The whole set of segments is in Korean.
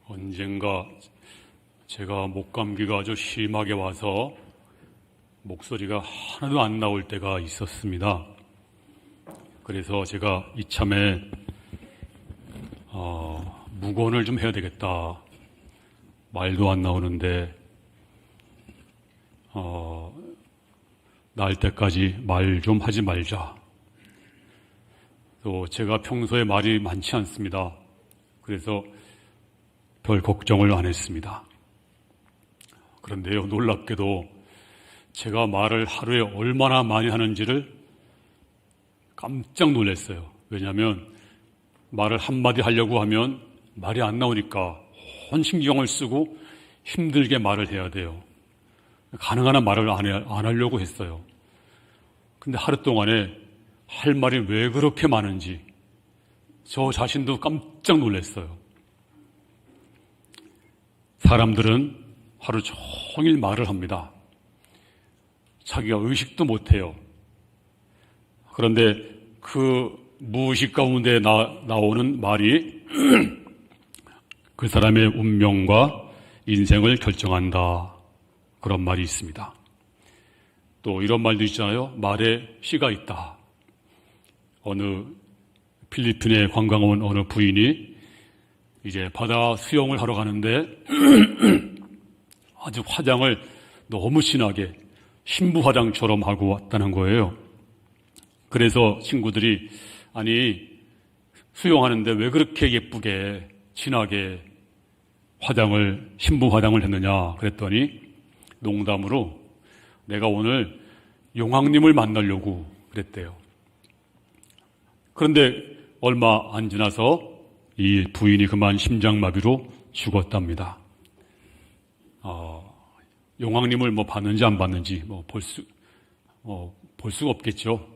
언젠가 제가 목감기가 아주 심하게 와서 목소리가 하나도 안 나올 때가 있었습니다. 그래서 제가 이참에 무건을 좀 해야 되겠다. 말도 안 나오는데 날 때까지 말 좀 하지 말자. 또 제가 평소에 말이 많지 않습니다. 그래서 별 걱정을 안 했습니다. 그런데요, 놀랍게도 제가 말을 하루에 얼마나 많이 하는지를 깜짝 놀랐어요. 왜냐하면 말을 한마디 하려고 하면 말이 안 나오니까 온 신경을 쓰고 힘들게 말을 해야 돼요. 가능한 한 말을 안 하려고 했어요. 근데 하루 동안에 할 말이 왜 그렇게 많은지 저 자신도 깜짝 놀랐어요. 사람들은 하루 종일 말을 합니다. 자기가 의식도 못해요. 그런데 그 무의식 가운데 나오는 말이 그 사람의 운명과 인생을 결정한다. 그런 말이 있습니다. 또 이런 말도 있잖아요. 말에 씨가 있다. 어느 필리핀에 관광 온 어느 부인이 이제 바다 수영을 하러 가는데 아주 화장을 너무 진하게 신부 화장처럼 하고 왔다는 거예요. 그래서 친구들이 아니 수영하는데 왜 그렇게 예쁘게 진하게 신부 화장을 했느냐 그랬더니 농담으로 내가 오늘 용왕님을 만나려고 그랬대요. 그런데 얼마 안 지나서 이 부인이 그만 심장마비로 죽었답니다. 용왕님을 봤는지 안 봤는지 볼 수가 없겠죠.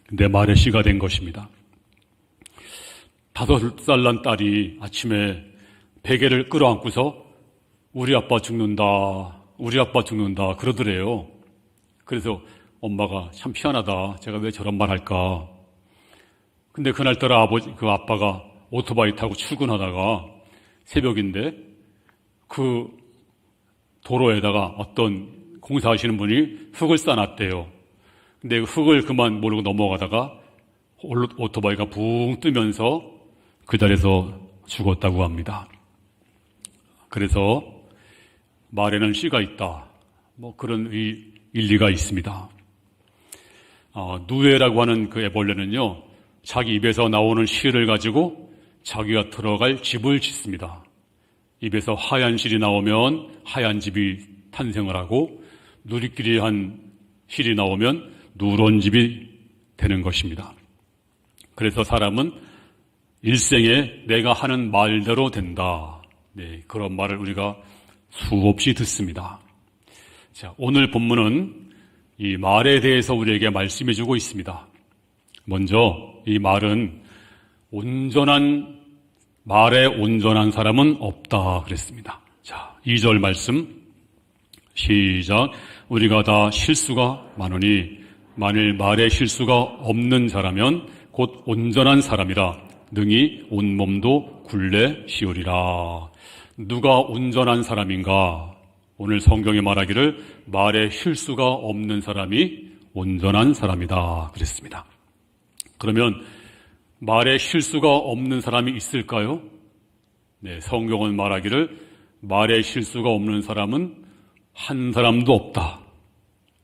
근데 말에 씨가 된 것입니다. 5살 난 딸이 아침에 베개를 끌어안고서 우리 아빠 죽는다 그러더래요. 그래서 엄마가 참 희한하다. 제가 왜 저런 말 할까. 근데 그날따라 그 아빠가 오토바이 타고 출근하다가 새벽인데 그 도로에다가 어떤 공사하시는 분이 흙을 쌓아놨대요. 근데 흙을 그만 모르고 넘어가다가 오토바이가 붕 뜨면서 그 자리에서 죽었다고 합니다. 그래서 말에는 씨가 있다. 그런 일리가 있습니다. 누에라고 하는 그 애벌레는요, 자기 입에서 나오는 씨를 가지고 자기가 들어갈 집을 짓습니다. 입에서 하얀 실이 나오면 하얀 집이 탄생을 하고 누리끼리 한 실이 나오면 누런 집이 되는 것입니다. 그래서 사람은 일생에 내가 하는 말대로 된다. 네, 그런 말을 우리가 수없이 듣습니다. 자, 오늘 본문은 이 말에 대해서 우리에게 말씀해 주고 있습니다. 먼저 이 말은 말에 온전한 사람은 없다 그랬습니다. 자, 2절 말씀 시작. 우리가 다 실수가 많으니 만일 말에 실수가 없는 자라면 곧 온전한 사람이라 능히 온몸도 굴레 씌우리라. 누가 온전한 사람인가? 오늘 성경이 말하기를 말에 실수가 없는 사람이 온전한 사람이다 그랬습니다. 그러면 말에 실수가 없는 사람이 있을까요? 네, 성경은 말하기를 말에 실수가 없는 사람은 한 사람도 없다.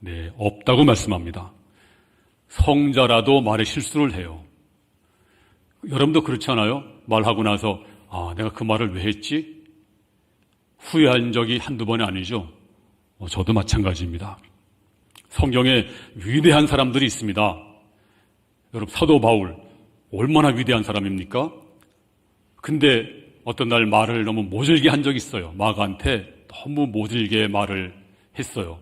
네, 없다고 말씀합니다. 성자라도 말에 실수를 해요. 여러분도 그렇지 않아요? 말하고 나서 내가 그 말을 왜 했지? 후회한 적이 한두 번이 아니죠. 저도 마찬가지입니다. 성경에 위대한 사람들이 있습니다. 여러분, 사도 바울 얼마나 위대한 사람입니까? 근데 어떤 날 말을 너무 모질게 한 적이 있어요. 마가한테 너무 모질게 말을 했어요.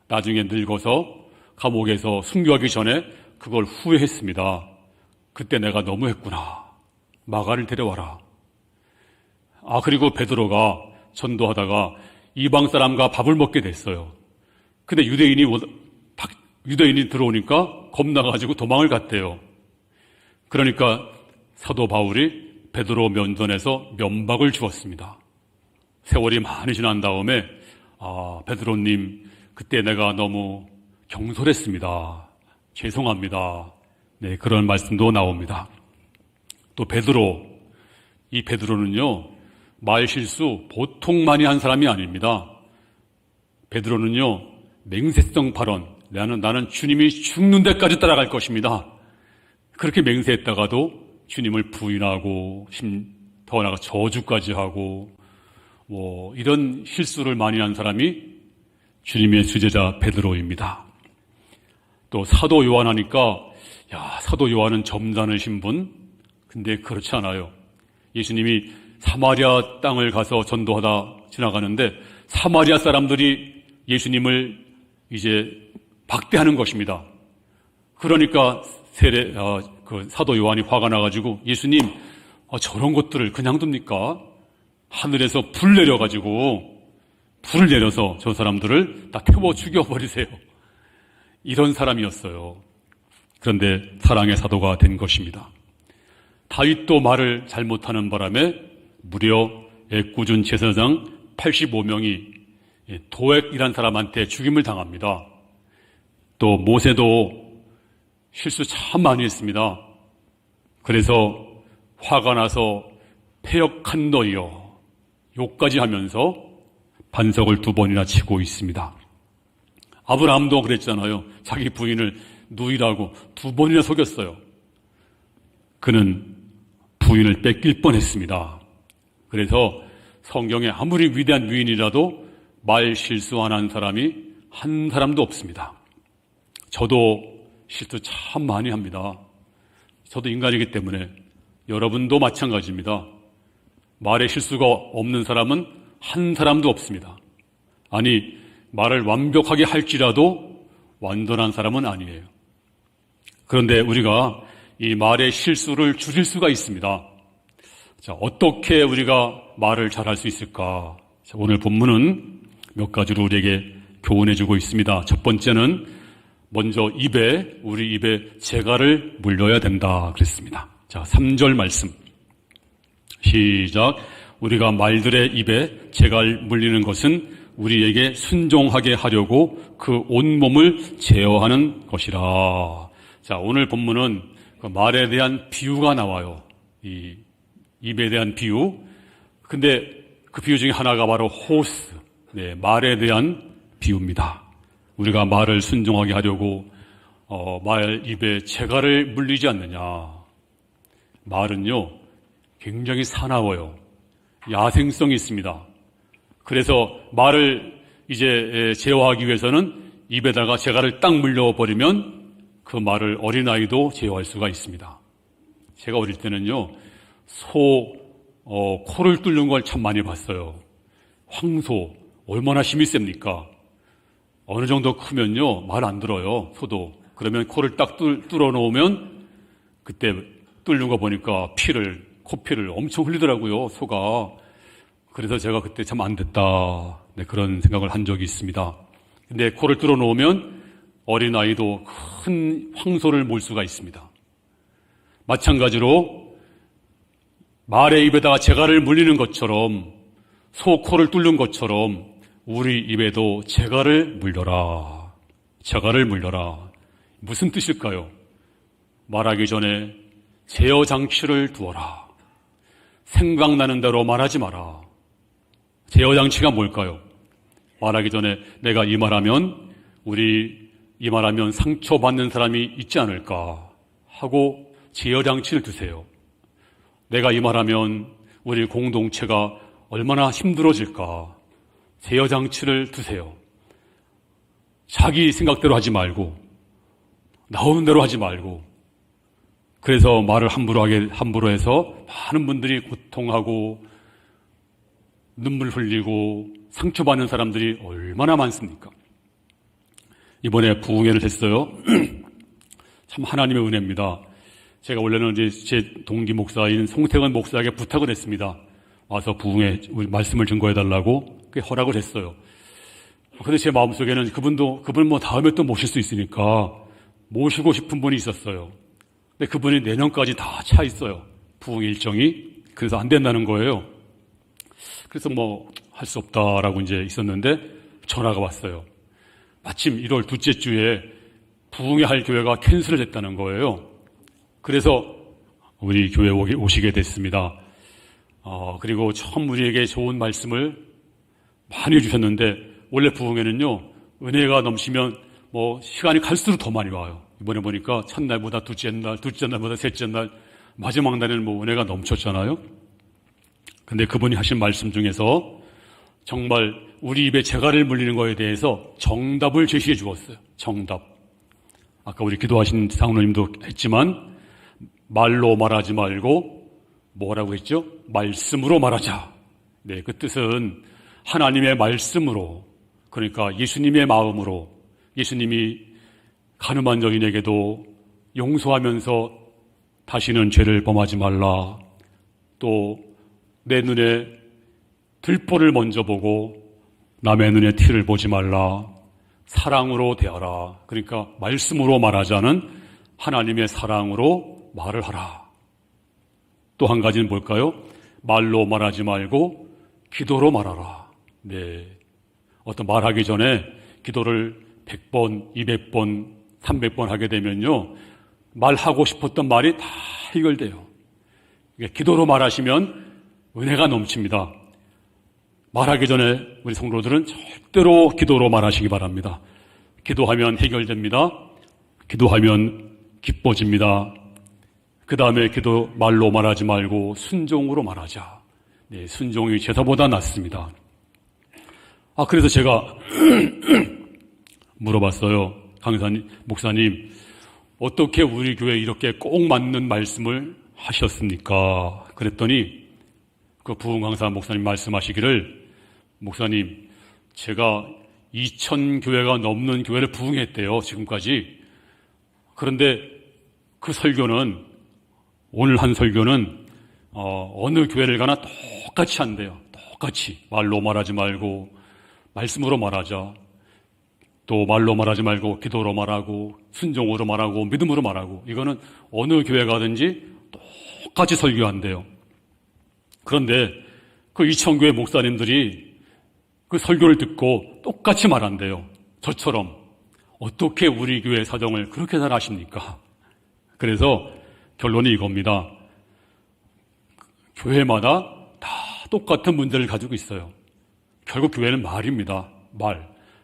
나중에 늙어서 감옥에서 순교하기 전에 그걸 후회했습니다. 그때 내가 너무했구나. 마가를 데려와라. 그리고 베드로가 전도하다가 이방 사람과 밥을 먹게 됐어요. 근데 유대인이 들어오니까 겁나가지고 도망을 갔대요. 그러니까 사도 바울이 베드로 면전에서 면박을 주었습니다. 세월이 많이 지난 다음에 베드로님, 그때 내가 너무 경솔했습니다. 죄송합니다. 네, 그런 말씀도 나옵니다. 또 이 베드로는요, 말 실수 보통 많이 한 사람이 아닙니다. 베드로는요, 맹세성 발언, 나는 주님이 죽는 데까지 따라갈 것입니다. 그렇게 맹세했다가도 주님을 부인하고, 더 나아가 저주까지 하고, 이런 실수를 많이 한 사람이 주님의 수제자 베드로입니다. 또 사도 요한 하니까, 사도 요한은 점잖으신 분? 근데 그렇지 않아요. 예수님이 사마리아 땅을 가서 전도하다 지나가는데 사마리아 사람들이 예수님을 이제 박대하는 것입니다. 그러니까 사도 요한이 화가 나가지고 예수님, 저런 것들을 그냥 둡니까? 하늘에서 불을 내려서 저 사람들을 다 태워 죽여버리세요. 이런 사람이었어요. 그런데 사랑의 사도가 된 것입니다. 다윗도 말을 잘못하는 바람에 무려 애꿎은 제사장 85명이 도액이란 사람한테 죽임을 당합니다. 또 모세도 실수 참 많이 했습니다. 그래서 화가 나서 패역한 너희여 욕까지 하면서 반석을 2번이나 치고 있습니다. 아브라함도 그랬잖아요. 자기 부인을 누이라고 2번이나 속였어요. 그는 부인을 뺏길 뻔했습니다. 그래서 성경에 아무리 위대한 위인이라도 말 실수 안 한 사람이 한 사람도 없습니다. 저도 실수 참 많이 합니다. 저도 인간이기 때문에 여러분도 마찬가지입니다. 말에 실수가 없는 사람은 한 사람도 없습니다. 아니, 말을 완벽하게 할지라도 완전한 사람은 아니에요. 그런데 우리가 이 말의 실수를 줄일 수가 있습니다. 자, 어떻게 우리가 말을 잘할 수 있을까? 자, 오늘 본문은 몇 가지로 우리에게 교훈해주고 있습니다. 첫 번째는 먼저 우리 입에 재갈을 물려야 된다 그랬습니다. 자, 3절 말씀 시작. 우리가 말들의 입에 재갈 물리는 것은 우리에게 순종하게 하려고 그 온몸을 제어하는 것이라. 자, 오늘 본문은 그 말에 대한 비유가 나와요. 이 입에 대한 비유. 근데 그 비유 중에 하나가 바로 호스, 말에 대한 비유입니다. 우리가 말을 순종하게 하려고 말 입에 재갈을 물리지 않느냐. 말은요, 굉장히 사나워요. 야생성이 있습니다. 그래서 말을 이제 제어하기 위해서는 입에다가 재갈을 딱 물려버리면 그 말을 어린아이도 제어할 수가 있습니다. 제가 어릴 때는요, 코를 뚫는 걸 참 많이 봤어요. 황소, 얼마나 힘이 셉니까? 어느 정도 크면요, 말 안 들어요, 소도. 그러면 코를 딱 뚫어 놓으면 그때 뚫는 거 보니까 코피를 엄청 흘리더라고요, 소가. 그래서 제가 그때 참 안 됐다. 그런 생각을 한 적이 있습니다. 근데 코를 뚫어 놓으면 어린아이도 큰 황소를 몰 수가 있습니다. 마찬가지로 말의 입에다가 재갈을 물리는 것처럼 소 코를 뚫는 것처럼 우리 입에도 재갈을 물려라. 재갈을 물려라. 무슨 뜻일까요? 말하기 전에 제어 장치를 두어라. 생각나는 대로 말하지 마라. 제어 장치가 뭘까요? 말하기 전에 내가 이 말하면 상처받는 사람이 있지 않을까 하고 제어 장치를 두세요. 내가 이 말하면 우리 공동체가 얼마나 힘들어질까 제어 장치를 두세요. 자기 생각대로 하지 말고 나오는 대로 하지 말고. 그래서 말을 함부로 해서 많은 분들이 고통하고 눈물 흘리고 상처받는 사람들이 얼마나 많습니까? 이번에 부흥회를 했어요. 참 하나님의 은혜입니다. 제가 원래는 이제 제 동기 목사인 송태근 목사에게 부탁을 했습니다. 와서 부흥회 말씀을 증거해달라고 허락을 했어요. 근데 제 마음속에는 그분 다음에 또 모실 수 있으니까 모시고 싶은 분이 있었어요. 근데 그분이 내년까지 다 차 있어요. 부흥 일정이. 그래서 안 된다는 거예요. 그래서 뭐 할 수 없다라고 이제 있었는데 전화가 왔어요. 마침 1월 둘째 주에 부흥회 할 교회가 캔슬을 했다는 거예요. 그래서 우리 교회 오시게 됐습니다. 그리고 처음 우리에게 좋은 말씀을 많이 해주셨는데, 원래 부흥회는요, 은혜가 넘치면 뭐 시간이 갈수록 더 많이 와요. 이번에 보니까 첫날보다 둘째 날보다 셋째 날, 마지막 날에는 뭐 은혜가 넘쳤잖아요. 근데 그분이 하신 말씀 중에서 정말 우리 입에 재갈을 물리는 거에 대해서 정답을 제시해 주었어요. 정답. 아까 우리 기도하신 장로님도 했지만, 말로 말하지 말고 뭐라고 했죠? 말씀으로 말하자. 네, 그 뜻은 하나님의 말씀으로, 그러니까 예수님의 마음으로, 예수님이 가늠한 여인에게도 용서하면서 다시는 죄를 범하지 말라. 또 내 눈에 들보를 먼저 보고 남의 눈에 티를 보지 말라. 사랑으로 대하라. 그러니까 말씀으로 말하자는 하나님의 사랑으로 말을 하라. 또 한 가지는 뭘까요? 말로 말하지 말고 기도로 말하라. 네. 어떤 말하기 전에 기도를 100번, 200번, 300번 하게 되면요, 말하고 싶었던 말이 다 해결돼요. 기도로 말하시면 은혜가 넘칩니다. 말하기 전에 우리 성도들은 절대로 기도로 말하시기 바랍니다. 기도하면 해결됩니다. 기도하면 기뻐집니다. 그 다음에 기도 말로 말하지 말고 순종으로 말하자. 네, 순종이 제사보다 낫습니다. 그래서 제가 물어봤어요. 강사님, 목사님, 어떻게 우리 교회에 이렇게 꼭 맞는 말씀을 하셨습니까? 그랬더니 그 부흥 강사 목사님 말씀하시기를, 목사님, 제가 2,000교회가 넘는 교회를 부흥했대요, 지금까지. 그런데 그 설교는, 오늘 한 설교는 어느 교회를 가나 똑같이 한대요. 똑같이. 말로 말하지 말고 말씀으로 말하자. 또 말로 말하지 말고 기도로 말하고 순종으로 말하고 믿음으로 말하고, 이거는 어느 교회 가든지 똑같이 설교한대요. 그런데 그 2,000교회 목사님들이 그 설교를 듣고 똑같이 말한대요. 저처럼. 어떻게 우리 교회 사정을 그렇게 잘 아십니까? 그래서 결론이 이겁니다. 교회마다 다 똑같은 문제를 가지고 있어요. 결국 교회는 말입니다.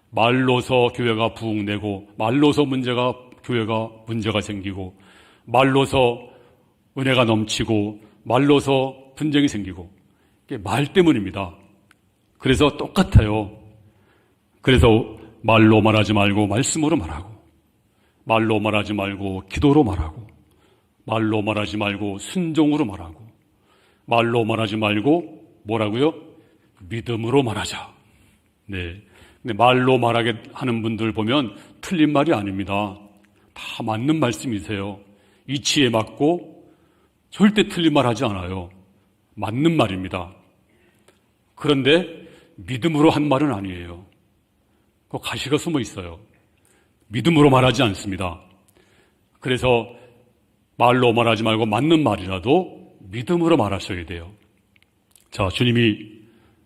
말로서 교회가 부흥되고, 말로서 교회가 문제가 생기고, 말로서 은혜가 넘치고, 말로서 분쟁이 생기고, 이게 말 때문입니다. 그래서 똑같아요. 그래서 말로 말하지 말고 말씀으로 말하고, 말로 말하지 말고 기도로 말하고, 말로 말하지 말고 순종으로 말하고, 말로 말하지 말고 뭐라고요? 믿음으로 말하자. 네. 근데 말로 말하게 하는 분들 보면 틀린 말이 아닙니다. 다 맞는 말씀이세요. 이치에 맞고 절대 틀린 말 하지 않아요. 맞는 말입니다. 그런데 믿음으로 한 말은 아니에요. 그 가시가 숨어 있어요. 믿음으로 말하지 않습니다. 그래서 말로 말하지 말고 맞는 말이라도 믿음으로 말하셔야 돼요. 자, 주님이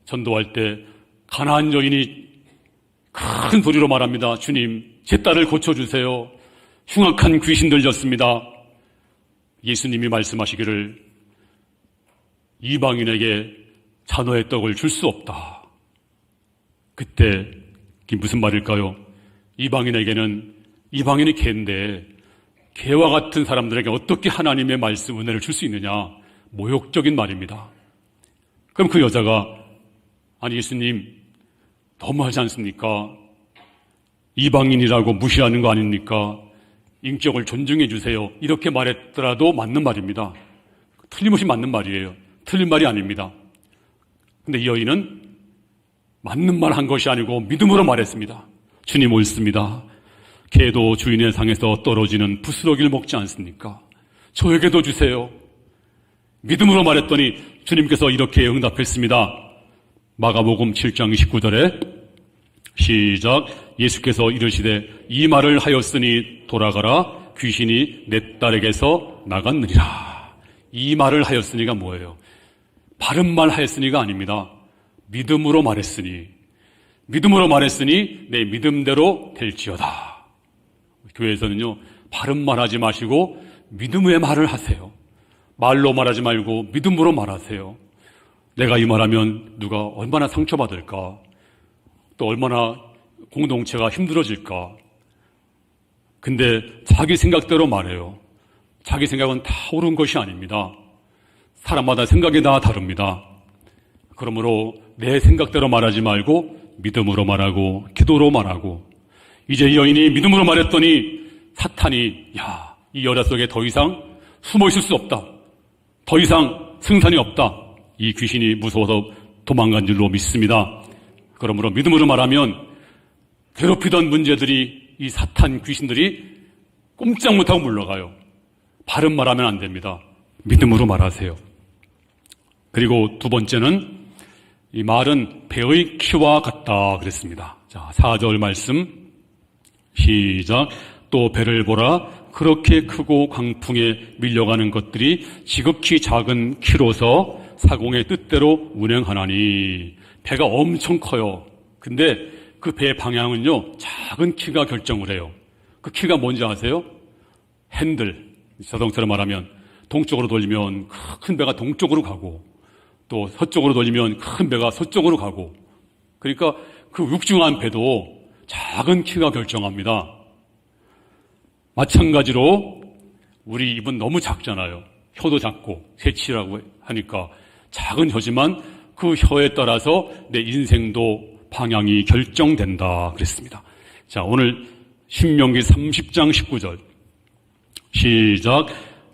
전도할 때 가나안 여인이 큰 소리로 말합니다. 주님, 제 딸을 고쳐주세요. 흉악한 귀신 들렸습니다. 예수님이 말씀하시기를, 이방인에게 자녀의 떡을 줄 수 없다. 그때 그게 무슨 말일까요? 이방인이 개인데 개와 같은 사람들에게 어떻게 하나님의 말씀 은혜를 줄 수 있느냐? 모욕적인 말입니다. 그럼 그 여자가, 아니 예수님 너무하지 않습니까? 이방인이라고 무시하는 거 아닙니까? 인격을 존중해 주세요. 이렇게 말했더라도 맞는 말입니다. 틀림없이 맞는 말이에요. 틀린 말이 아닙니다. 근데 이 여인은 맞는 말 한 것이 아니고 믿음으로 말했습니다. 주님 옳습니다. 개도 주인의 상에서 떨어지는 부스러기를 먹지 않습니까? 저에게도 주세요. 믿음으로 말했더니 주님께서 이렇게 응답했습니다. 마가복음 7장 19절에 시작. 예수께서 이르시되 이 말을 하였으니 돌아가라. 귀신이 내 딸에게서 나갔느니라. 이 말을 하였으니가 뭐예요? 바른 말 하였으니가 아닙니다. 믿음으로 말했으니 내 믿음대로 될지어다. 교회에서는요, 바른 말 하지 마시고 믿음의 말을 하세요. 말로 말하지 말고 믿음으로 말하세요. 내가 이 말하면 누가 얼마나 상처받을까? 또 얼마나 공동체가 힘들어질까? 근데 자기 생각대로 말해요. 자기 생각은 다 옳은 것이 아닙니다. 사람마다 생각이 다 다릅니다. 그러므로 내 생각대로 말하지 말고 믿음으로 말하고 기도로 말하고, 이제 이 여인이 믿음으로 말했더니 사탄이 이 여자 속에 더 이상 숨어 있을 수 없다. 더 이상 승산이 없다. 이 귀신이 무서워서 도망간 줄로 믿습니다. 그러므로 믿음으로 말하면 괴롭히던 문제들이, 이 사탄 귀신들이 꼼짝 못하고 물러가요. 바른 말하면 안 됩니다. 믿음으로 말하세요. 그리고 두 번째는 이 말은 배의 키와 같다 그랬습니다. 자, 4절 말씀 시작. 또 배를 보라. 그렇게 크고 강풍에 밀려가는 것들이 지극히 작은 키로서 사공의 뜻대로 운행하나니. 배가 엄청 커요. 근데 그 배 방향은요, 작은 키가 결정을 해요. 그 키가 뭔지 아세요? 핸들. 자동차로 말하면 동쪽으로 돌리면 큰 배가 동쪽으로 가고, 또 서쪽으로 돌리면 큰 배가 서쪽으로 가고, 그러니까 그 육중한 배도 작은 키가 결정합니다. 마찬가지로 우리 입은 너무 작잖아요. 혀도 작고 새치라고 하니까 작은 혀지만 그 혀에 따라서 내 인생도 방향이 결정된다 그랬습니다. 자, 오늘 신명기 30장 19절 시작.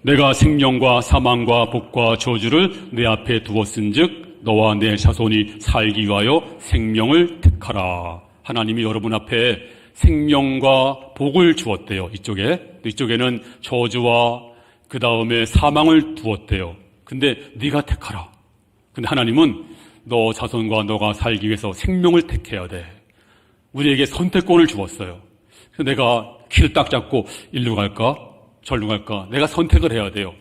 내가 생명과 사망과 복과 저주를 내 앞에 두었은즉 너와 내 자손이 살기 위하여 생명을 택하라. 하나님이 여러분 앞에 생명과 복을 주었대요. 이쪽에는 저주와 그 다음에 사망을 두었대요. 근데 네가 택하라. 근데 하나님은 너 자손과 너가 살기 위해서 생명을 택해야 돼. 우리에게 선택권을 주었어요. 그래서 내가 길을 딱 잡고 일로 갈까 절로 갈까, 내가 선택을 해야 돼요.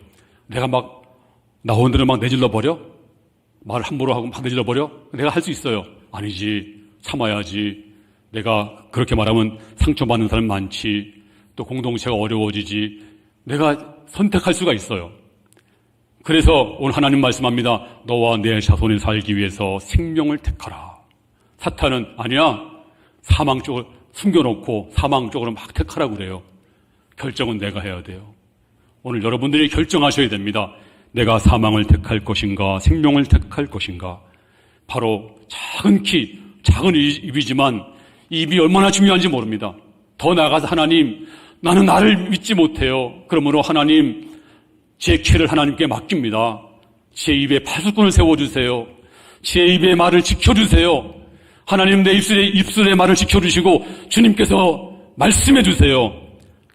내가 막 나온 대로 막 내질러 버려? 말 함부로 하고 막 내질러 버려? 내가 할 수 있어요. 아니지, 참아야지. 내가 그렇게 말하면 상처받는 사람 많지, 또 공동체가 어려워지지. 내가 선택할 수가 있어요. 그래서 오늘 하나님 말씀합니다. 너와 내 자손이 살기 위해서 생명을 택하라. 사탄은 아니야, 사망 쪽을 숨겨놓고 사망 쪽으로 막 택하라고 그래요. 결정은 내가 해야 돼요. 오늘 여러분들이 결정하셔야 됩니다. 내가 사망을 택할 것인가 생명을 택할 것인가. 바로 작은 키, 작은 입이지만 이 입이 얼마나 중요한지 모릅니다. 더 나아가서 하나님, 나는 나를 믿지 못해요. 그러므로 하나님, 제 키를 하나님께 맡깁니다. 제 입에 파수꾼을 세워주세요. 제 입의 말을 지켜주세요. 하나님, 내 입술의 말을 지켜주시고 주님께서 말씀해 주세요.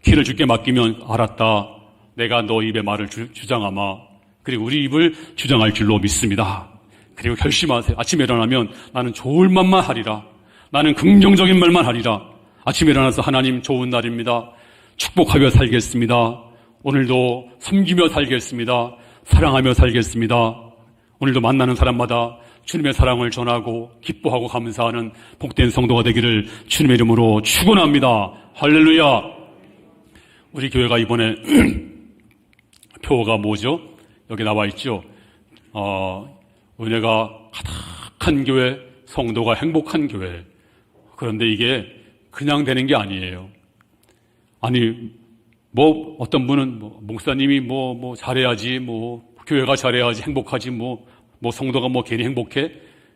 키를 주께 맡기면 알았다. 내가 너 입의 말을 주장하마. 그리고 우리 입을 주장할 줄로 믿습니다. 그리고 결심하세요. 아침에 일어나면 나는 좋을 말만 하리라. 나는 긍정적인 말만 하리라. 아침에 일어나서 하나님 좋은 날입니다. 축복하며 살겠습니다. 오늘도 섬기며 살겠습니다. 사랑하며 살겠습니다. 오늘도 만나는 사람마다 주님의 사랑을 전하고 기뻐하고 감사하는 복된 성도가 되기를 주님의 이름으로 축원합니다. 할렐루야. 우리 교회가 이번에 표어가 뭐죠? 여기 나와 있죠. 은혜가 가득한 교회, 성도가 행복한 교회. 그런데 이게 그냥 되는 게 아니에요. 아니, 어떤 분은 목사님이 잘해야지, 교회가 잘해야지 행복하지, 성도가 괜히 행복해?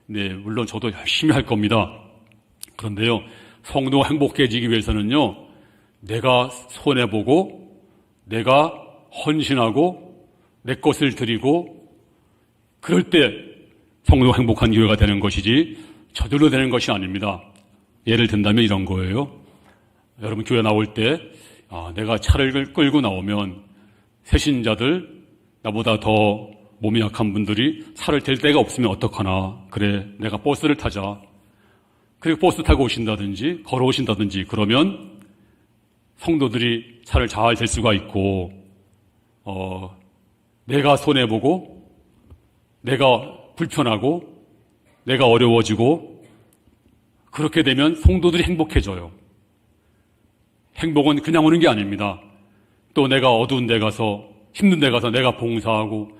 네, 물론 저도 열심히 할 겁니다. 그런데요, 성도가 행복해지기 위해서는요, 내가 손해보고, 내가 헌신하고, 내 것을 드리고, 그럴 때 성도가 행복한 교회가 되는 것이지, 저절로 되는 것이 아닙니다. 예를 든다면 이런 거예요. 여러분, 교회 나올 때, 내가 차를 끌고 나오면, 새신자들, 나보다 더 몸이 약한 분들이 차를 댈 데가 없으면 어떡하나. 그래, 내가 버스를 타자. 그리고 버스 타고 오신다든지, 걸어오신다든지, 그러면, 성도들이 차를 잘 댈 수가 있고, 내가 손해보고, 내가 불편하고 내가 어려워지고 그렇게 되면 성도들이 행복해져요. 행복은 그냥 오는 게 아닙니다. 또 내가 어두운 데 가서 힘든 데 가서 내가 봉사하고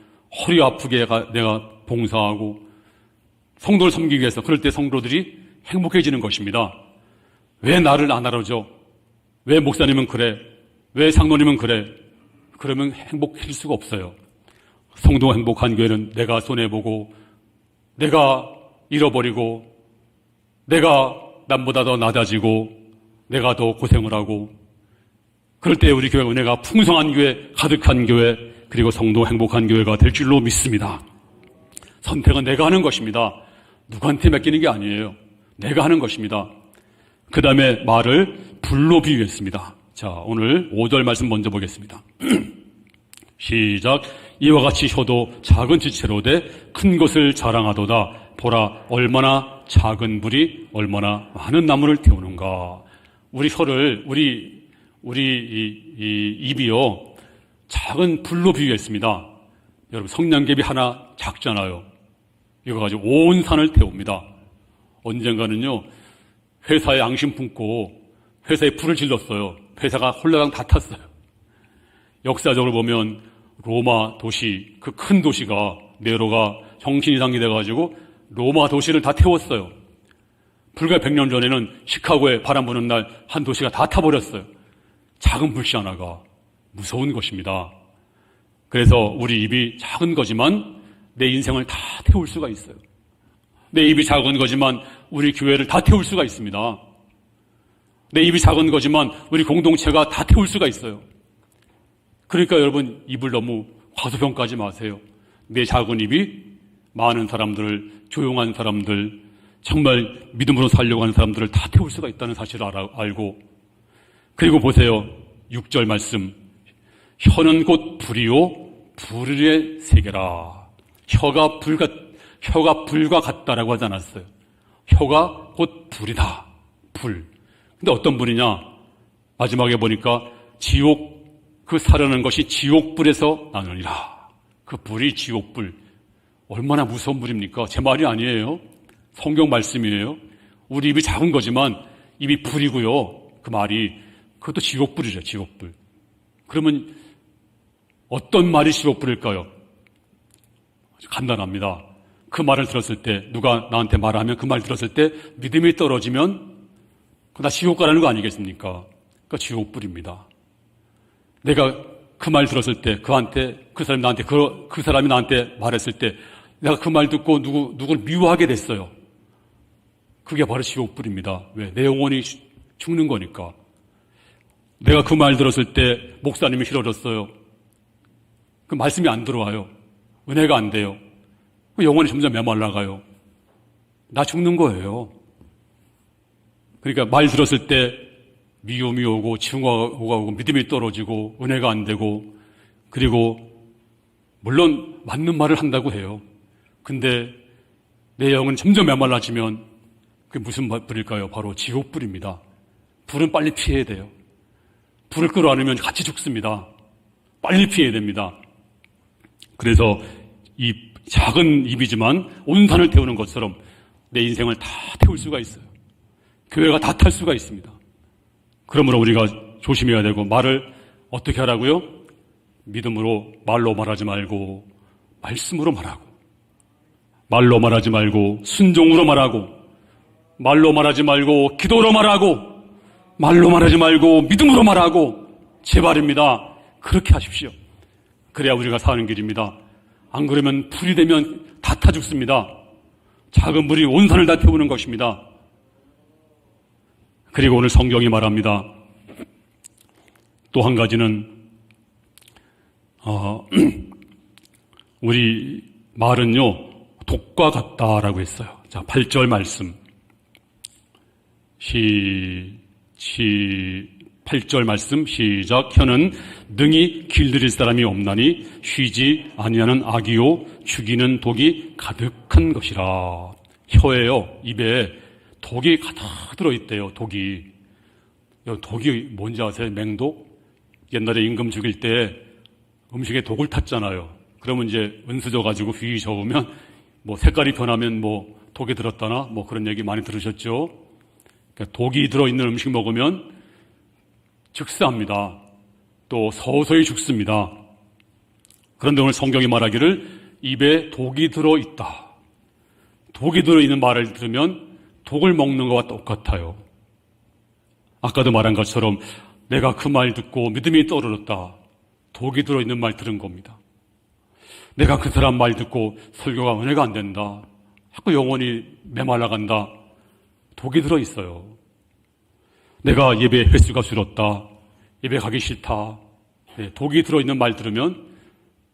허리 아프게 내가 봉사하고 성도를 섬기기 위해서 그럴 때 성도들이 행복해지는 것입니다. 왜 나를 안 알아줘? 왜 목사님은 그래? 왜 장로님은 그래? 그러면 행복해질 수가 없어요. 성도가 행복한 교회는 내가 손해보고 내가 잃어버리고 내가 남보다 더 낮아지고 내가 더 고생을 하고 그럴 때 우리 교회 은혜가 풍성한 교회, 가득한 교회, 그리고 성도 행복한 교회가 될 줄로 믿습니다. 선택은 내가 하는 것입니다. 누구한테 맡기는 게 아니에요. 내가 하는 것입니다. 그 다음에 말을 불로 비유했습니다. 자, 오늘 5절 말씀 먼저 보겠습니다. 시작. 이와 같이 혀도 작은 지체로 돼 큰 것을 자랑하도다. 보라, 얼마나 작은 불이 얼마나 많은 나무를 태우는가. 우리 혀를, 우리 입이요, 작은 불로 비유했습니다. 여러분, 성냥개비 하나 작잖아요. 이거 가지고 온 산을 태웁니다. 언젠가는요, 회사에 앙심 품고 회사에 불을 질렀어요. 회사가 홀라당 다 탔어요. 역사적으로 보면 로마 도시, 그 큰 도시가, 네로가 정신이상이 돼가지고 로마 도시를 다 태웠어요. 불과 100년 전에는 시카고에 바람 부는 날 한 도시가 다 타버렸어요. 작은 불씨 하나가 무서운 것입니다. 그래서 우리 입이 작은 거지만 내 인생을 다 태울 수가 있어요. 내 입이 작은 거지만 우리 교회를 다 태울 수가 있습니다. 내 입이 작은 거지만 우리 공동체가 다 태울 수가 있어요. 그러니까 여러분, 입을 너무 과소평가하지 마세요. 내 작은 입이 많은 사람들을, 조용한 사람들, 정말 믿음으로 살려고 하는 사람들을 다 태울 수가 있다는 사실을 알고, 그리고 보세요. 6절 말씀. 혀는 곧 불이요 불의 세계라. 혀가 불과 같다라고 하지 않았어요. 혀가 곧 불이다. 불. 근데 어떤 불이냐? 마지막에 보니까 지옥, 그 사려는 것이 지옥불에서 나누니라. 그 불이 지옥불. 얼마나 무서운 불입니까? 제 말이 아니에요. 성경 말씀이에요. 우리 입이 작은 거지만 입이 불이고요. 그 말이, 그것도 지옥불이죠. 지옥불. 그러면 어떤 말이 지옥불일까요? 아주 간단합니다. 그 말을 들었을 때, 누가 나한테 말하면 그 말 들었을 때 믿음이 떨어지면 나 지옥 가라는 거 아니겠습니까? 그러니까 지옥불입니다. 내가 그 말 들었을 때, 그 사람이 나한테 말했을 때, 내가 그 말 듣고 누굴 미워하게 됐어요. 그게 바로 지옥불입니다. 왜? 내 영혼이 죽는 거니까. 내가 그 말 들었을 때, 목사님이 싫어졌어요. 그 말씀이 안 들어와요. 은혜가 안 돼요. 영혼이 점점 메말라가요. 나 죽는 거예요. 그러니까 말 들었을 때 미움이 오고 증오가 오고 믿음이 떨어지고 은혜가 안 되고, 그리고 물론 맞는 말을 한다고 해요. 근데 내 영은 점점 메말라지면 그게 무슨 불일까요? 바로 지옥불입니다. 불은 빨리 피해야 돼요. 불을 끌어안으면 같이 죽습니다. 빨리 피해야 됩니다. 그래서 이 작은 입이지만 온 산을 태우는 것처럼 내 인생을 다 태울 수가 있어요. 교회가 다 탈 수가 있습니다. 그러므로 우리가 조심해야 되고, 말을 어떻게 하라고요? 믿음으로, 말로 말하지 말고 말씀으로 말하고, 말로 말하지 말고 순종으로 말하고, 말로 말하지 말고 기도로 말하고, 말로 말하지 말고 믿음으로 말하고, 제발입니다. 그렇게 하십시오. 그래야 우리가 사는 길입니다. 안 그러면 불이 되면 다 타 죽습니다. 작은 불이 온 산을 다 태우는 것입니다. 그리고 오늘 성경이 말합니다. 또 한 가지는 우리 말은요 독과 같다라고 했어요. 자, 8절 말씀 8절 말씀 시작. 혀는 능히 길들일 사람이 없나니 쉬지 아니하는 악이요 죽이는 독이 가득한 것이라. 혀에요, 입에 독이 가득 들어있대요. 독이 뭔지 아세요? 맹독? 옛날에 임금 죽일 때 음식에 독을 탔잖아요. 그러면 이제 은수 져가지고 휘 저으면 뭐 색깔이 변하면 뭐 독이 들었다나 뭐 그런 얘기 많이 들으셨죠? 그러니까 독이 들어있는 음식 먹으면 즉사합니다. 또 서서히 죽습니다. 그런데 오늘 성경이 말하기를 입에 독이 들어있다. 독이 들어있는 말을 들으면 독을 먹는 것과 똑같아요. 아까도 말한 것처럼 내가 그 말 듣고 믿음이 떠오르었다. 독이 들어있는 말 들은 겁니다. 내가 그 사람 말 듣고 설교가 은혜가 안 된다. 자꾸 영혼이 메말라간다. 독이 들어있어요. 내가 예배 횟수가 줄었다. 예배 가기 싫다. 네, 독이 들어있는 말 들으면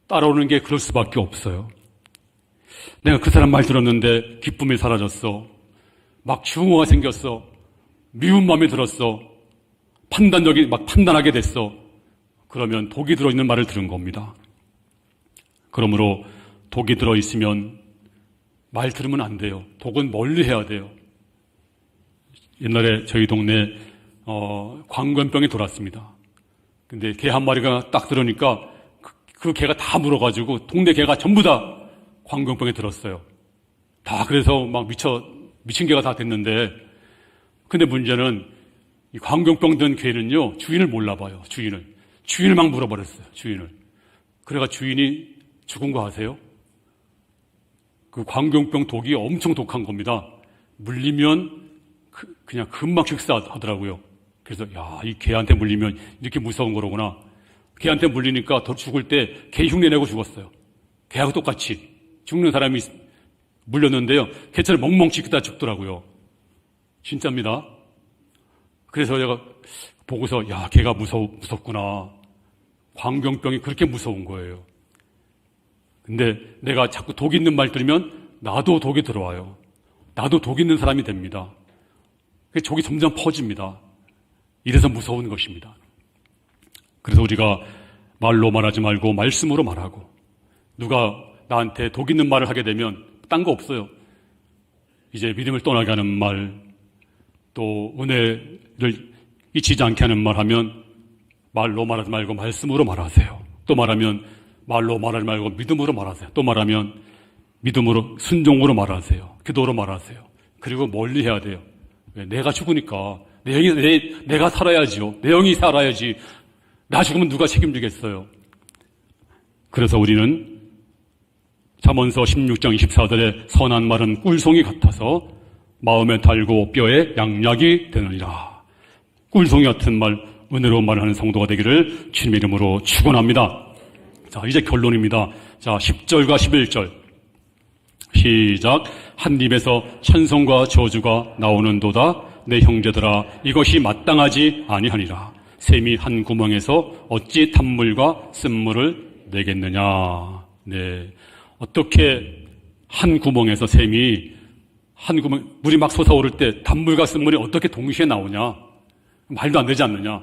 따라오는 게 그럴 수밖에 없어요. 내가 그 사람 말 들었는데 기쁨이 사라졌어. 막 증오가 생겼어. 미운 마음이 들었어. 판단하게 됐어. 그러면 독이 들어있는 말을 들은 겁니다. 그러므로 독이 들어있으면 말 들으면 안 돼요. 독은 멀리 해야 돼요. 옛날에 저희 동네 광견병이 돌았습니다. 근데 개 한 마리가 딱 들으니까 그 개가 다 물어가지고 동네 개가 전부 다 광견병에 들었어요. 다 그래서 막 미친 개가 다 됐는데, 근데 문제는 이 광견병 든 개는요 주인을 몰라봐요. 주인을 막 물어버렸어요. 주인을. 그래가 주인이 죽은 거 아세요? 그 광견병 독이 엄청 독한 겁니다. 물리면 그냥 금방 식사하더라고요. 그래서 이 개한테 물리면 이렇게 무서운 거로구나. 개한테 물리니까 더 죽을 때 개 흉내 내고 죽었어요. 개하고 똑같이 죽는 사람이 물렸는데요, 개처럼 멍멍 짖다 죽더라고요. 진짜입니다. 그래서 제가 보고서 개가 무섭구나. 광견병이 그렇게 무서운 거예요. 근데 내가 자꾸 독 있는 말 들으면 나도 독이 들어와요. 나도 독 있는 사람이 됩니다. 독이 점점 퍼집니다. 이래서 무서운 것입니다. 그래서 우리가 말로 말하지 말고 말씀으로 말하고, 누가 나한테 독 있는 말을 하게 되면 딴 거 없어요. 이제 믿음을 떠나게 하는 말, 또 은혜를 잊히지 않게 하는 말 하면 말로 말하지 말고 말씀으로 말하세요. 또 말하면 말로 말하지 말고 믿음으로 말하세요. 또 말하면 믿음으로, 순종으로 말하세요. 기도로 말하세요. 그리고 멀리 해야 돼요. 내가 죽으니까 내가 살아야지요. 내 영이 살아야지. 나 죽으면 누가 책임지겠어요. 그래서 우리는 잠언서 16장 24절에 선한 말은 꿀송이 같아서 마음에 달고 뼈에 양약이 되느니라. 꿀송이 같은 말, 은혜로운 말을 하는 성도가 되기를 주님의 이름으로 축원합니다. 자, 이제 결론입니다. 자, 10절과 11절 시작. 한 입에서 찬송과 저주가 나오는도다. 내 형제들아, 이것이 마땅하지 아니하니라. 샘이 한 구멍에서 어찌 단물과 쓴물을 내겠느냐. 네, 어떻게 한 구멍에서 물이 막 솟아오를 때 단물과 쓴물이 어떻게 동시에 나오냐? 말도 안 되지 않느냐?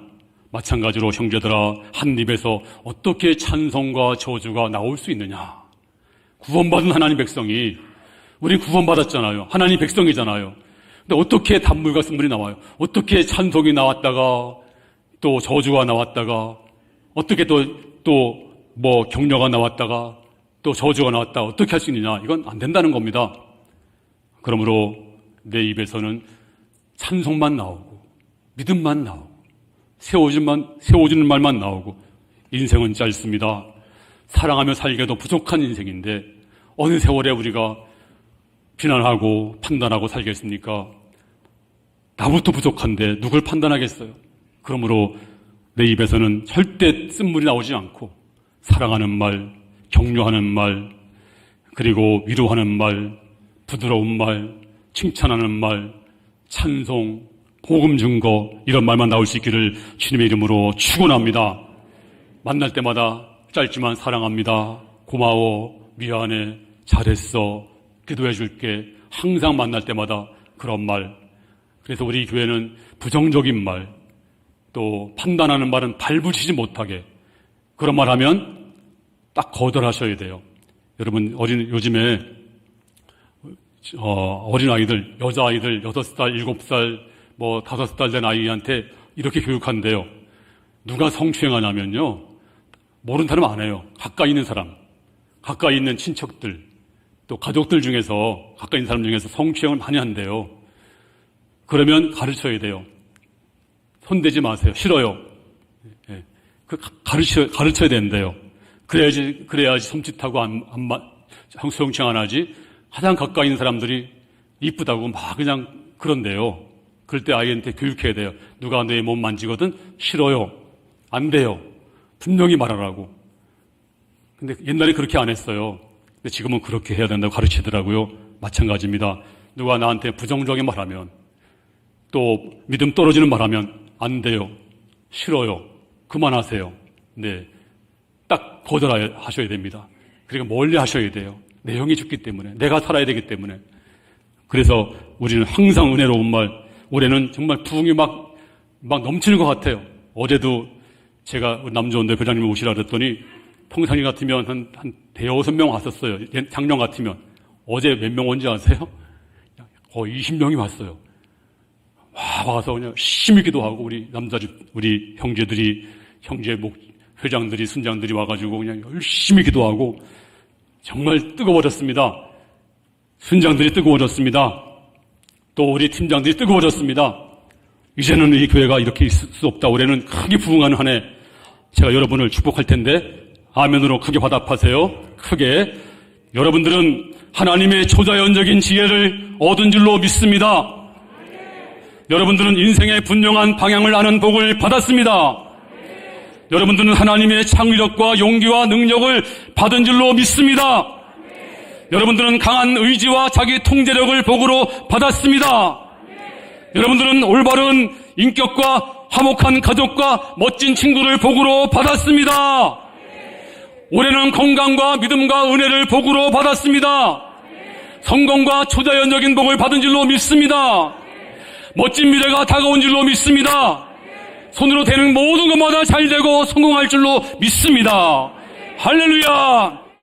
마찬가지로 형제들아, 한 입에서 어떻게 찬송과 저주가 나올 수 있느냐? 구원받은 하나님 백성이, 우리 구원받았잖아요. 하나님 백성이잖아요. 근데 어떻게 단물과 쓴물이 나와요? 어떻게 찬송이 나왔다가 또 저주가 나왔다가, 어떻게 또 뭐 격려가 나왔다가 또 저주가 나왔다, 어떻게 할 수 있느냐? 이건 안 된다는 겁니다. 그러므로 내 입에서는 찬송만 나오고 믿음만 나오고 세워주는 말만 나오고, 인생은 짧습니다. 사랑하며 살기도 부족한 인생인데 어느 세월에 우리가 비난하고 판단하고 살겠습니까? 나부터 부족한데 누굴 판단하겠어요? 그러므로 내 입에서는 절대 쓴물이 나오지 않고 사랑하는 말, 격려하는 말, 그리고 위로하는 말, 부드러운 말, 칭찬하는 말, 찬송, 복음 증거, 이런 말만 나올 수 있기를 주님의 이름으로 축원합니다. 만날 때마다 짧지만 사랑합니다, 고마워, 미안해, 잘했어, 기도해 줄게, 항상 만날 때마다 그런 말. 그래서 우리 교회는 부정적인 말, 또 판단하는 말은 발붙이지 못하게, 그런 말 하면 딱 거절하셔야 돼요. 여러분, 요즘에 어린아이들, 여자아이들 6살, 7살, 5살 된 아이한테 이렇게 교육한대요. 누가 성추행하냐면요, 모르는 사람 안 해요. 가까이 있는 사람, 가까이 있는 친척들, 또 가족들 중에서, 가까이 있는 사람 중에서 성추행을 많이 한대요. 그러면 가르쳐야 돼요. 손대지 마세요. 싫어요. 예. 가르쳐야 된대요. 그래야지 섬찟하고 성추행 안 하지. 가장 가까이 있는 사람들이 이쁘다고 막 그냥 그런데요. 그럴 때 아이한테 교육해야 돼요. 누가 내 몸 만지거든 싫어요. 안 돼요. 분명히 말하라고. 근데 옛날에 그렇게 안 했어요. 근데 지금은 그렇게 해야 된다고 가르치더라고요. 마찬가지입니다. 누가 나한테 부정적인 말하면, 또 믿음 떨어지는 말하면 안 돼요. 싫어요. 그만하세요. 네, 딱 거절하셔야 됩니다. 그러니까 멀리 하셔야 돼요. 내 형이 죽기 때문에, 내가 살아야 되기 때문에. 그래서 우리는 항상 은혜로운 말, 올해는 정말 부흥이 막 넘치는 것 같아요. 어제도 제가 남조원대 회장님 오시라 그랬더니 평상시 같으면 한 대여섯 명 왔었어요. 작년 같으면. 어제 몇 명 온지 아세요? 거의 20명이 왔어요. 와서 그냥 심히 기도하고, 우리 형제들이, 회장들이, 순장들이 와가지고 그냥 열심히 기도하고, 정말 뜨거워졌습니다. 순장들이 뜨거워졌습니다. 또 우리 팀장들이 뜨거워졌습니다. 이제는 이 교회가 이렇게 있을 수 없다. 올해는 크게 부흥하는 한 해, 제가 여러분을 축복할 텐데 아멘으로 크게 화답하세요. 크게. 여러분들은 하나님의 초자연적인 지혜를 얻은 줄로 믿습니다. 여러분들은 인생의 분명한 방향을 아는 복을 받았습니다. 여러분들은 하나님의 창의력과 용기와 능력을 받은 줄로 믿습니다. 여러분들은 강한 의지와 자기 통제력을 복으로 받았습니다. 여러분들은 올바른 인격과 화목한 가족과 멋진 친구를 복으로 받았습니다. 올해는 건강과 믿음과 은혜를 복으로 받았습니다. 성공과 초자연적인 복을 받은 줄로 믿습니다. 멋진 미래가 다가온 줄로 믿습니다. 손으로 되는 모든 것마다 잘 되고 성공할 줄로 믿습니다. 할렐루야!